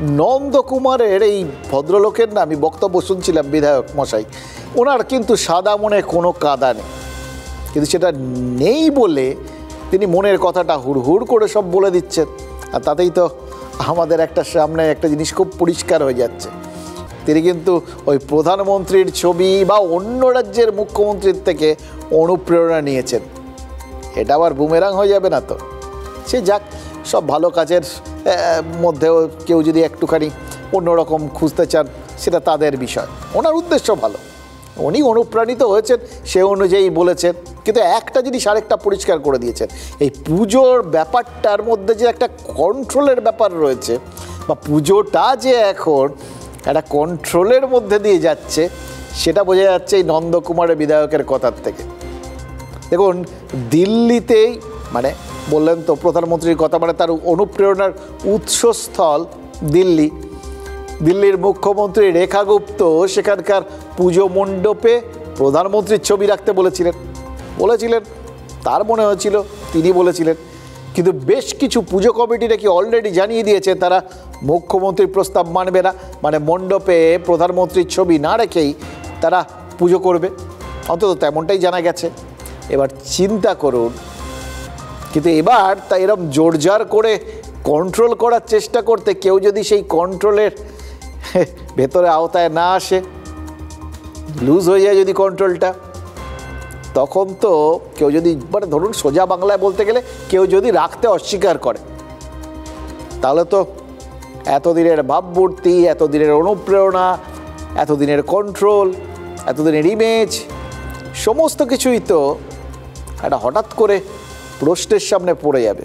নন্দকুমারের এই ভদ্রলোকের না আমি বক্তব্য শুনছিলাম, বিধায়ক মশাই, ওনার কিন্তু সাদা মনে কোনো কাদা নেই, কিন্তু সেটা নেই বলে তিনি মনের কথাটা হুড়হুড় করে সব বলে দিচ্ছেন। আর তাতেই তো আমাদের একটা সামনে একটা জিনিস খুব পরিষ্কার হয়ে যাচ্ছে, তিনি কিন্তু ওই প্রধানমন্ত্রীর ছবি বা অন্য রাজ্যের মুখ্যমন্ত্রীর থেকে অনুপ্রেরণা নিয়েছেন। এটা আবার বুমেরাং হয়ে যাবে না তো? সে যাক, সব ভালো কাজের মধ্যেও কেউ যদি একটুখানি অন্যরকম খুঁজতে চান সেটা তাদের বিষয়, ওনার উদ্দেশ্য ভালো, উনি অনুপ্রাণিত হয়েছেন সে অনুযায়ী বলেছেন। কিন্তু একটা জিনিস আরেকটা পরিষ্কার করে দিয়েছেন, এই পুজোর ব্যাপারটার মধ্যে যে একটা কন্ট্রোলের ব্যাপার রয়েছে, বা পুজোটা যে এখন একটা কন্ট্রোলের মধ্যে দিয়ে যাচ্ছে, সেটা বোঝা যাচ্ছে এই নন্দকুমারের বিধায়কের কথার থেকে। দেখুন, দিল্লিতেই মানে বললেন তো প্রধানমন্ত্রীর কথা, মানে তার অনুপ্রেরণার উৎসস্থল দিল্লি। দিল্লির মুখ্যমন্ত্রী রেখা গুপ্ত সেখানকার পুজো মণ্ডপে প্রধানমন্ত্রীর ছবি রাখতে বলেছিলেন, তার মনে হয়েছিল তিনি বলেছিলেন। কিন্তু বেশ কিছু পুজো কমিটি নাকি অলরেডি জানিয়ে দিয়েছে তারা মুখ্যমন্ত্রীর প্রস্তাব মানবে না, মানে মণ্ডপে প্রধানমন্ত্রীর ছবি না রেখেই তারা পুজো করবে, অন্তত তেমনটাই জানা গেছে। এবার চিন্তা করুন, কিন্তু এবার তা এরকম জোরজার করে কন্ট্রোল করার চেষ্টা করতে কেউ যদি সেই কন্ট্রোলের ভেতরে আওতায় না আসে, লুজ হয়ে যায় যদি কন্ট্রোলটা, তখন তো কেউ যদি মানে ধরুন সোজা বাংলায় বলতে গেলে কেউ যদি রাখতে অস্বীকার করে, তাহলে তো এতদিনের ভাবমূর্তি, এতদিনের অনুপ্রেরণা, এতদিনের কন্ট্রোল, এতদিনের ইমেজ, সমস্ত কিছুই তো একটা হঠাৎ করে প্রশ্নের সামনে পড়ে যাবে।